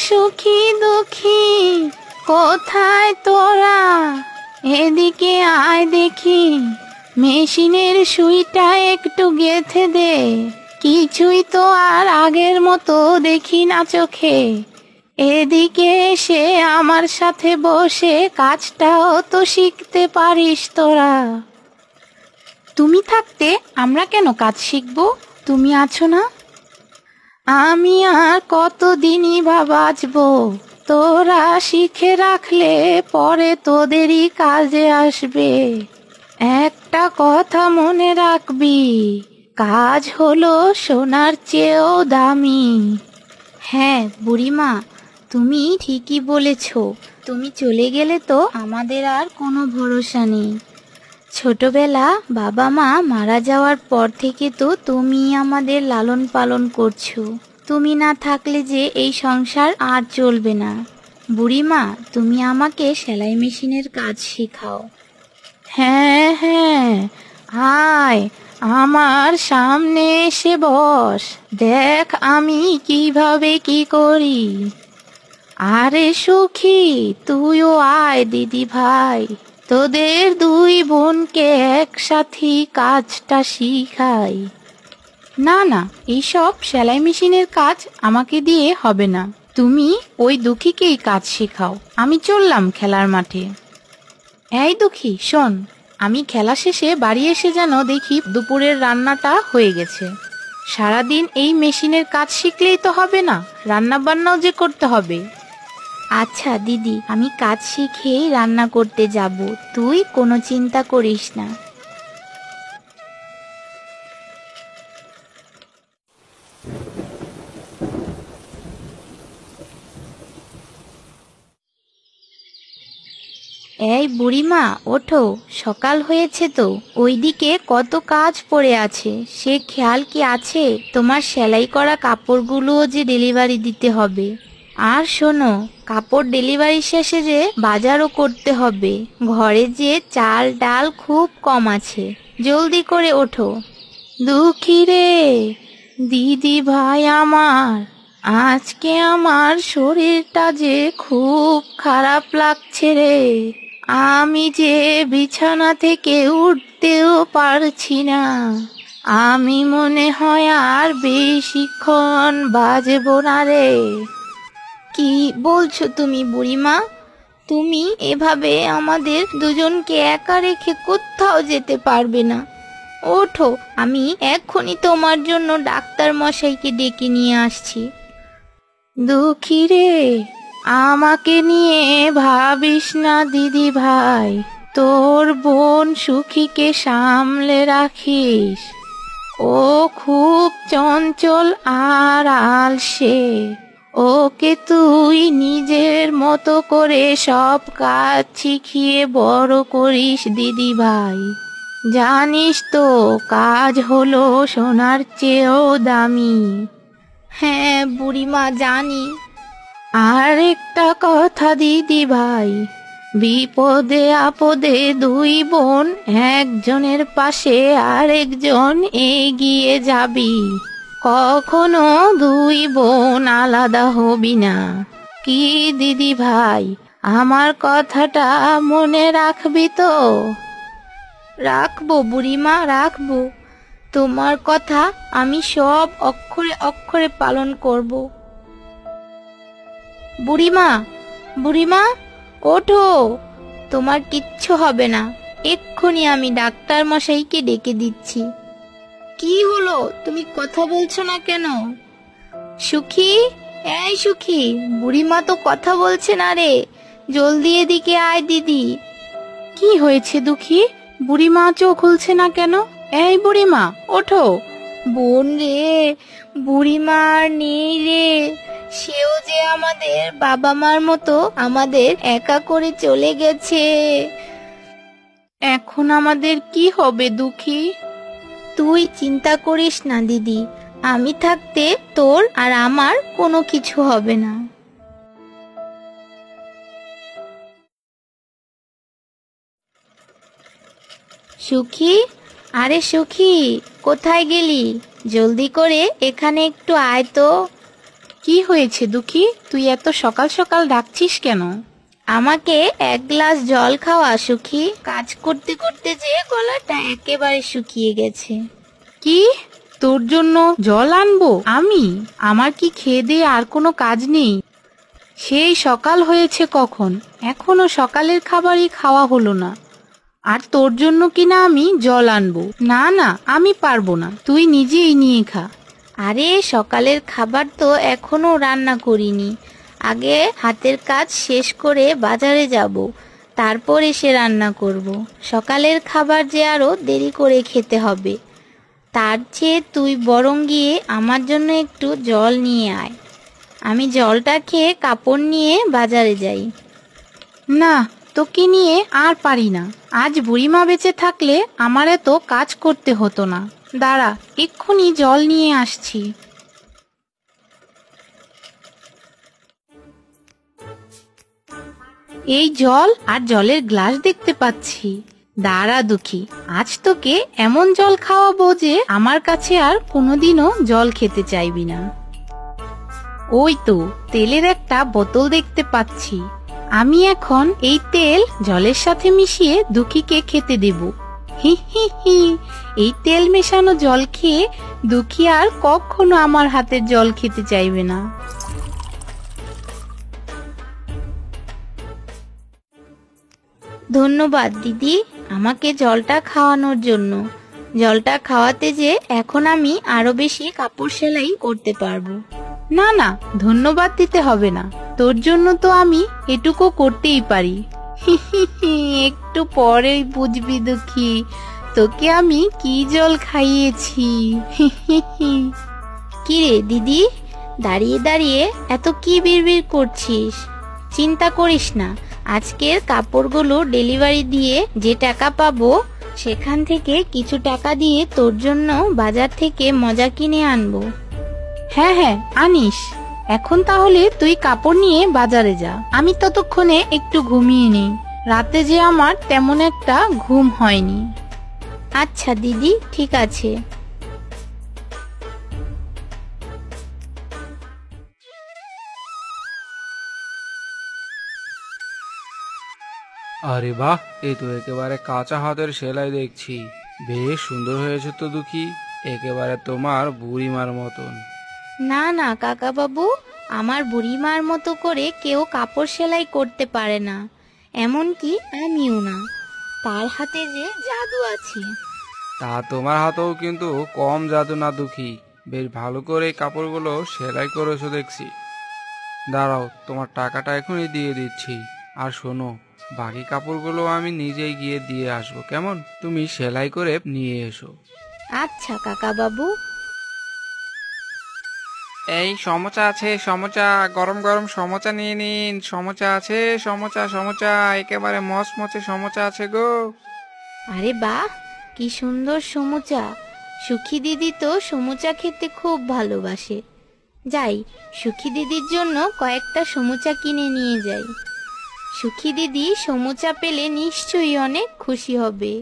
সুখী দুঃখী কোথায় তোরা, এদিকে আয় দেখি, মেশিনের সুইটা একটু গেঁথে দে। কিছুই তো আর আগের মতো দেখি না চোখে। এদিকে এসে আমার সাথে বসে কাজটাও তো শিখতে পারিস তোরা। তুমি থাকতে আমরা কেন কাজ শিখবো? তুমি আছো না। আমি আর কতদিনই বা বাঁচবো? তোরা শিখে রাখলে পরে তোদেরই কাজে আসবে। একটা কথা মনে রাখবি, কাজ হলো সোনার চেয়েও দামি। হ্যাঁ বুড়িমা, তুমি ঠিকই বলেছ। তুমি চলে গেলে তো আমাদের আর কোনো ভরসা নেই। ছোটবেলা বাবা মা মারা যাওয়ার পর থেকে তো তুমি আমাদের লালন পালন করছো। তুমি না থাকলে যে এই সংসার আর চলবে না। বুড়িমা, তুমি আমাকে সেলাই মেশিনের কাজ শেখাও। হ্যাঁ হ্যাঁ, আয় আমার সামনে এসে বস, দেখ আমি কিভাবে কি করি। আরে সুখী, তুইও আয় দিদি ভাই, তোদের দুই বোনকে একসাথে কাজটা শিখাই। না না, এইসব সেলাই মেশিনের কাজ আমাকে দিয়ে হবে না। তুমি ওই দুঃখীকেই কাজ শেখাও। আমি চললাম খেলার মাঠে। এই দুঃখী শোন, আমি খেলা শেষে বাড়ি এসে যেন দেখি দুপুরের রান্নাটা হয়ে গেছে। সারাদিন এই মেশিনের কাজ শিখলেই তো হবে না, রান্না বান্নাও যে করতে হবে। আচ্ছা দিদি, আমি কাজ শিখেই রান্না করতে যাব, তুই কোনো চিন্তা করিস না। এই বুড়িমা, ওঠো, সকাল হয়েছে তো। ওইদিকে কত কাজ পড়ে আছে, সে খেয়াল কি আছে? তোমার সেলাই করা কাপড়গুলোও যে ডেলিভারি দিতে হবে। আর শোনো, কাপড় ডেলিভারি শেষে যে বাজারও করতে হবে। ঘরে যে চাল ডাল খুব কম আছে, জলদি করে ওঠো। দুঃখী রে দিদি ভাই আমার, আজকে আমার শরীরটা যে খুব খারাপ লাগছে রে। আমি যে বিছানা থেকে উঠতেও পারছি না। আমি মনে হয় আর বেশিক্ষণ বাজবো না রে। কি বলছো তুমি বুড়িমা? তুমি এভাবে আমাদের দুজনকে একা রেখে কোথাও যেতে পারবে না। ওঠো, আমি এক্ষুনি তোমার জন্য ডাক্তার মশাইকে ডেকে নিয়ে আসছি। দুঃখী রে, আমাকে নিয়ে ভাবিস না দিদি ভাই, তোর বোন সুখীকে সামলে রাখিস। ও খুব চঞ্চল আর আলসে। ওকে তুই নিজের মতো করে সব কাজ শিখিয়ে বড় করিস দিদি ভাই। জানিস তো, কাজ হলো সোনার চেয়েও দামি। হ্যাঁ বুড়িমা, জানি। আর একটা কথা দিদি ভাই, বিপদে আপদে দুই বোন একজনের পাশে আরেকজন এগিয়ে যাবি। কখনো দুই বোন আলাদা হবি না। কি দিদি ভাই, আমার কথাটা মনে রাখবি তো? রাখবো বুড়িমা, রাখবো। তোমার কথা আমি সব অক্ষরে অক্ষরে পালন করব। বুড়িমা, বুড়িমা, ওঠো, তোমার কিচ্ছু হবে না। এক্ষুনি আমি ডাক্তার মশাইকে ডেকে দিচ্ছি। কি হলো, তুমি কথা বলছো না কেন? সুখী, এই সুখী, বুড়িমা তো কথা বলছে না রে, জলদি এদিকে আয় দিদি। কি হয়েছে দুঃখী, বুড়িমা চোখ খুলছে না কেন? এই বুড়িমা, ওঠো। বোন রে, বুড়িমা আর নেই রে। সেও যে আমাদের বাবা মার মতো আমাদের একা করে চলে গেছে। এখন আমাদের কি হবে দুঃখী? তুই চিন্তা করিস না দিদি, আমি থাকতে তোর আর আমার কোনো কিছু হবে না। সুখী, আরে সুখী, কোথায় গেলি? জলদি করে এখানে একটু আয় তো। কি হয়েছে দুঃখী, তুই এত সকাল সকাল ডাকছিস কেন? আমাকে এক গ্লাস জল খাওয়া সুখী, কাজ করতে করতে যে গলাটা একেবারে শুকিয়ে গেছে। কি, তোর জন্য জল আনবো আমি? আমার কি খেয়ে দিয়ে আর কোনো কাজ নেই? সেই সকাল হয়েছে কখন, এখনো সকালের খাবারই খাওয়া হলো না, আর তোর জন্য কিনা আমি জল আনবো? না না, আমি পারবো না, তুই নিজেই নিয়ে খা। আরে সকালের খাবার তো এখনো রান্না করিনি, আগে হাতের কাজ শেষ করে বাজারে যাব, তারপর এসে রান্না করব। সকালের খাবার যে আরো দেরি করে খেতে হবে, তার চেয়ে তুই বরং গিয়ে আমার জন্য একটু জল নিয়ে আয়, আমি জলটা খেয়ে কাপড় নিয়ে বাজারে যাই। না, তোকে নিয়ে আর পারি না, আজ বুড়িমা বেঁচে থাকলে আমার এত কাজ করতে হতো না। দাঁড়া, এক্ষুনি জল নিয়ে আসছি। এই জল আর জলের গ্লাস দেখতে পাচ্ছি। দাঁড়া দুঃখী, আজ তোকে এমন জল খাওয়াবো যে আমার কাছে আর কোনোদিনও জল খেতে চাইবি না। ওই তো তেলের একটা বোতল দেখতে পাচ্ছি, আমি এখন এই তেল জলের সাথে মিশিয়ে দুঃখীকে খেতে দেব। হি হি হি, এই তেল মেশানো জল খেয়ে দুঃখী আর কখনো আমার হাতের জল খেতে চাইবে না। ধন্যবাদ দিদি, আমাকে জলটা খাওয়ানোর জন্য। জলটা খাওয়াতে যে এখন আমি আরো বেশি কাপড় সেলাই করতে পারবো। না না, ধন্যবাদ দিতে হবে না, তোর জন্য তো আমি এটুকু করতেই পারি। একটু পরেই বুঝবি দুঃখী, তোকে আমি কি জল খাইয়েছি। কি রে দিদি, দাঁড়িয়ে দাঁড়িয়ে এত কি বিড়বিড় করছিস? চিন্তা করিস না, আজকের কাপড়গুলো ডেলিভারি দিয়ে যে টাকা পাবো সেখান থেকে কিছু টাকা দিয়ে তোর জন্য বাজার থেকে মজা কিনে আনবো। হ্যাঁ হ্যাঁ, আনিস। এখন তাহলে তুই কাপড় নিয়ে বাজারে যা, আমি ততক্ষণে একটু ঘুমিয়ে নিই, রাতে যে আমার তেমন একটা ঘুম হয়নি। আচ্ছা দিদি, ঠিক আছে। আরে বাহ, এই তো একেবারে কাঁচা হাতের সেলাই দেখছি, বেশ সুন্দর হয়েছে তো দুঃখী, একেবারে তোমার বুড়িমার মতন। না না কাকা বাবু, আমার বুড়িমার মতো করে কেউ কাপড় সেলাই করতে পারে না, এমনকি আমিও না। তার হাতে যে জাদু আছে। তা তোমার হাতেও কিন্তু কম জাদু না দুঃখী, বেশ ভালো করে এই কাপড়গুলো সেলাই করেছো দেখছি। দাঁড়াও, তোমার টাকাটা এখনই দিয়ে দিচ্ছি, আর শোনো, বাকি কাপড়গুলো আমি নিজেই গিয়ে দিয়ে আসবো, কেমন? তুমি সেলাই করে নিয়ে এসো। আচ্ছা কাকা বাবু। এই সমোচা আছে, সমোচা, গরম গরম সমোচা নিয়ে নিন। সমোচা আছে, সমোচা সমোচা, একেবারে মচমচে সমোচা আছে গো। আরে বাহ, কি সুন্দর সমুচা! সুখী দিদি তো সমুচা খেতে খুব ভালোবাসে। যাই, সুখী দিদির জন্য কয়েকটা সমুচা কিনে নিয়ে যাই। সুখী দিদি সমুচা পেলে নিশ্চয়ই অনেক খুশি হবে।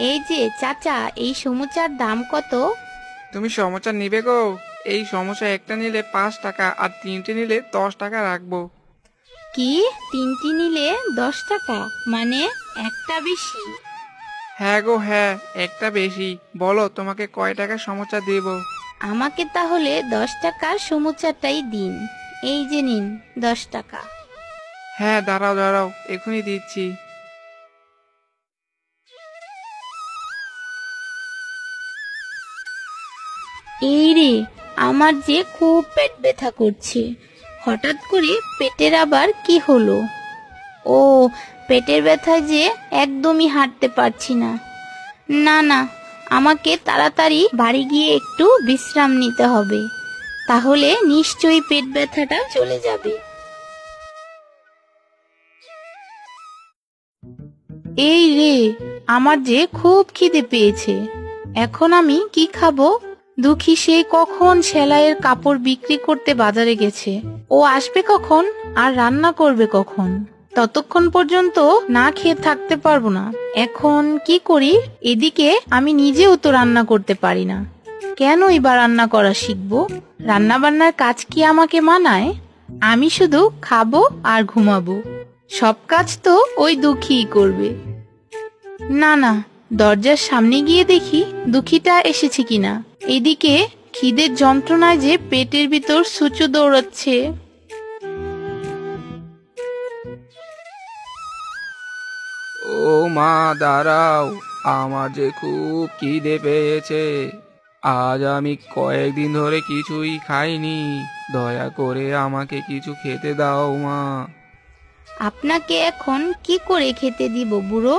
এই যে চাচা, এই সমুচার দাম কত? তুমি সমোচা নিবে গো? এই সমোসা একটা নিলে 5 টাকা, আর 3টে নিলে 10 টাকা রাখবো। কি, 3টি নিলে 10 টাকা? মানে একটা বেশি? হ্যাঁ গো হ্যাঁ, একটা বেশি। বলো তোমাকে কয় টাকা সমোচা দেব? আমাকে তাহলে 10 টাকার সমুচাটাই দিন। এই যে নিন 10 টাকা। হ্যাঁ দাঁড়াও দাঁড়াও, এখনই দিচ্ছি। এই রে, আমার যে খুব পেট ব্যথা করছে, হঠাৎ করে পেটের আবার কি হলো? ও, পেটের ব্যথায় যে একদমই হাঁটতে পারছি না। না না, আমাকে তাড়াতাড়ি বাড়ি গিয়ে একটু বিশ্রাম নিতে হবে, তাহলে নিশ্চয়ই পেট ব্যথাটা চলে যাবে। এই রে, আমার যে খুব খিদে পেয়েছে, এখন আমি কি খাবো? দুঃখী সে কখন সেলাইয়ের কাপড় বিক্রি করতে বাজারে গেছে, ও আসবে কখন আর রান্না করবে কখন? ততক্ষণ পর্যন্ত না খেয়ে থাকতে পারবো না। এখন কি করি? এদিকে আমি নিজেও তো রান্না করতে পারি না, কেনই বা রান্না করা শিখবো? রান্না বান্নার কাজ কি আমাকে মানায়? আমি শুধু খাবো আর ঘুমাবো। সব কাজ তো ওই দুঃখীই করবে। না না, দরজার সামনে গিয়ে দেখি দুঃখীটা এসেছে কিনা। এদিকে খিদের যন্ত্রণায় যে পেটের ভিতর সূচু দৌড়াচ্ছে। ও মা দাঁড়াও, আমার যে খুব খিদে পেয়েছে। আজ আমি কয়েকদিন ধরে কিছুই খাইনি, দয়া করে আমাকে কিছু খেতে দাও মা। আপনাকে এখন কি করে খেতে দিব বুড়ো?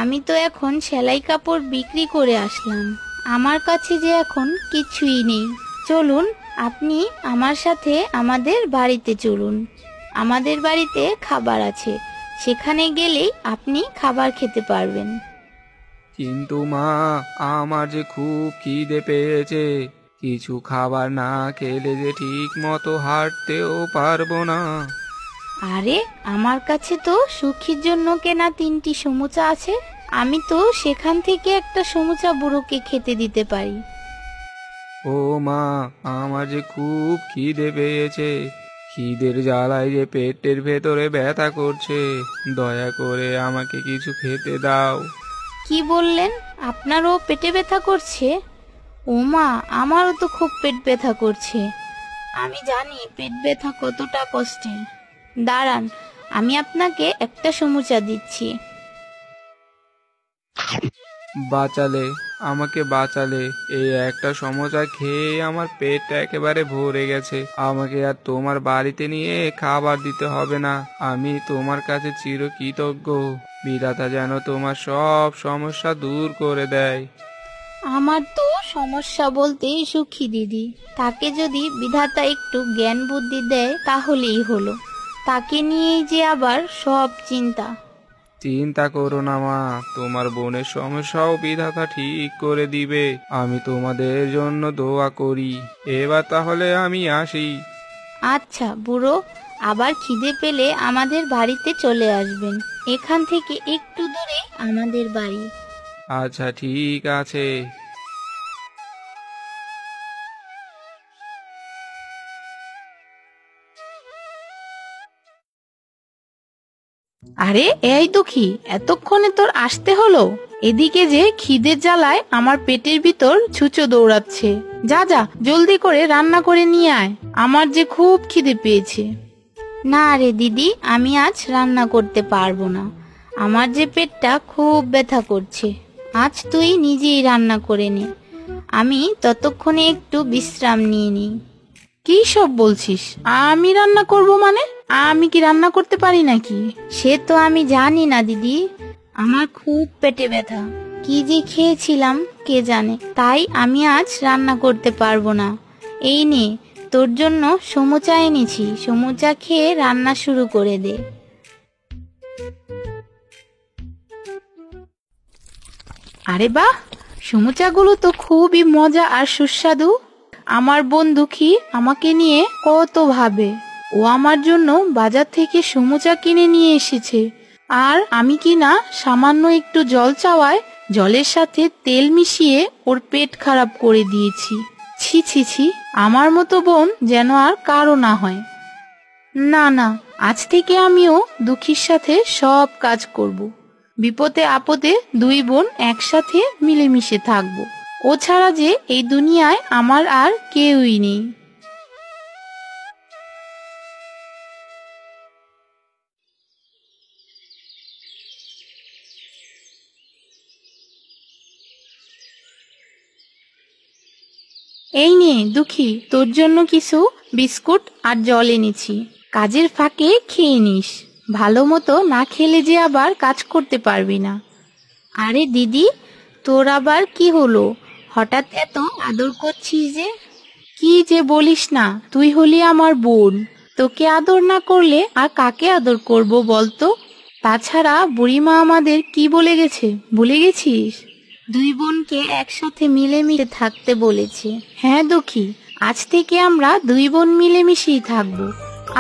আমি তো এখন সেলাই কাপড় বিক্রি করে আসলাম। আমার কাছে যে এখন কিছুই নেই। চলুন, আপনি আমার সাথে আমাদের বাড়িতে চলুন। আমাদের বাড়িতে খাবার আছে, সেখানে গেলেই আপনি খাবার খেতে পারবেন। কিন্তু মা, আমার যে খুব খিদে পেয়েছে। কিছু খাবার না খেলে যে ঠিক মতো হাঁটতেও পারবো না। আরে, আমার কাছে তো সুখির জন্য কেনা 3টি সমুচা আছে। আমি তো সেখান থেকে একটা সমুচা বুড়োকে খেতে দিতে পারি। ও মা, আমার যে খুব খিদে পেয়েছে। খিদের জ্বালায় যে পেটের ভেতরে ব্যথা করছে। দয়া করে আমাকে কিছু খেতে দাও। কি বললেন? আপনারও পেটে ব্যথা করছে? ও মা, আমারও তো খুব পেট ব্যথা করছে। আমি জানি পেট ব্যথা কতটা কষ্টের। দাঁড়ান, আমি আপনাকে একটা সমুচা দিচ্ছি। বাঁচালে, আমাকে বাঁচালে। এই একটা সমোসা খেয়ে আমার পেটটা একেবারে ভরে গেছে। আমাকে আর তোমার বাড়িতে নিয়ে খাবার দিতে হবে না। আমি তোমার কাছে চিরকৃতজ্ঞ। বিধাতা যেন তোমার সব সমস্যা দূর করে দেয়। আমার তো সমস্যা বলতেই সুখী দিদি। তাকে যদি বিধাতা একটু জ্ঞান বুদ্ধি দেয় তাহলেই হলো। তাকে নিয়েই যে আবার সব চিন্তা। চিন্তা করো না মা, তোমার বোনের সমস্যাও বিধাতা ঠিক করে দিবে। আমি তোমাদের জন্য দোয়া করি। এবার তাহলে আমি আসি। আচ্ছা বুড়ো, আবার খিদে পেলে আমাদের বাড়িতে চলে আসবেন। এখান থেকে একটু দূরে আমাদের বাড়ি। আচ্ছা, ঠিক আছে। আরে এই দুঃখী, এতক্ষণে তোর আসতে হলো? এদিকে যে খিদের জ্বালায় আমার পেটের ভিতর ছুঁচো দৌড়াচ্ছে। যা যা, জলদি করে রান্না করে নিয়ে আয়, আমার যে খুব খিদে পেয়েছে। না রে দিদি, আমি আজ রান্না করতে পারবো না। আমার যে পেটটা খুব ব্যথা করছে। আজ তুই নিজেই রান্না করে নে, আমি ততক্ষণে একটু বিশ্রাম নিয়ে নিই। কি সব বলছিস? আমি রান্না করব মানে? আমি কি রান্না করতে পারি নাকি? সে তো আমি জানি না দিদি, আমার খুব পেটে ব্যথা। কি যে খেয়েছিলাম কে জানে, তাই আমি আজ রান্না করতে পারবো না। এই নে, তোর জন্য সমুচা এনেছি, সমুচা খেয়ে রান্না শুরু করে দে। আরে বাহ, সমুচাগুলো তো খুবই মজা আর সুস্বাদু। আমার বোন দুঃখী আমাকে নিয়ে কত ভাবে। ও আমার জন্য বাজার থেকে সমুচা কিনে নিয়ে এসেছে, আর আমি কিনা সামান্য একটু জল চাওয়ায় জলের সাথে তেল মিশিয়ে ওর পেট খারাপ করে দিয়েছি। ছি ছি ছি, আমার মতো বোন যেন আর কারো না হয়। না না, আজ থেকে আমিও দুঃখীর সাথে সব কাজ করব। বিপদে আপদে দুই বোন একসাথে মিলেমিশে থাকবো। ও ছাড়া যে এই দুনিয়ায় আমার আর কেউই নেই। এই নে দুঃখী, তোর জন্য কিছু বিস্কুট আর জল এনেছি, কাজের ফাঁকে খেয়ে নিস। ভালো মতো না খেলে যে আবার কাজ করতে পারবি না। আরে দিদি, তোর আবার কি হলো? হঠাৎ এত আদর করছিস যে? কি যে বলিস না, তুই হলি আমার বোন। তোকে আদর না করলে আর কাকে আদর করব বলতো? তাছাড়া বুড়িমা আমাদের কি বলে গেছে, ভুলে গেছিস? দুই বোনকে একসাথে মিলেমিশে থাকতে বলেছে। হ্যাঁ দুঃখী, আজ থেকে আমরা দুই বোন মিলেমিশেই থাকবো।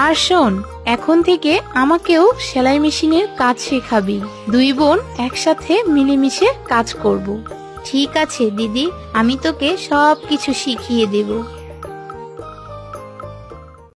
আর শোন, এখন থেকে আমাকেও সেলাই মেশিনের কাজ শেখাবি। দুই বোন একসাথে মিলেমিশে কাজ করব। ঠিক আছে দিদি, আমি তোকে সব কিছু শিখিয়ে দেব।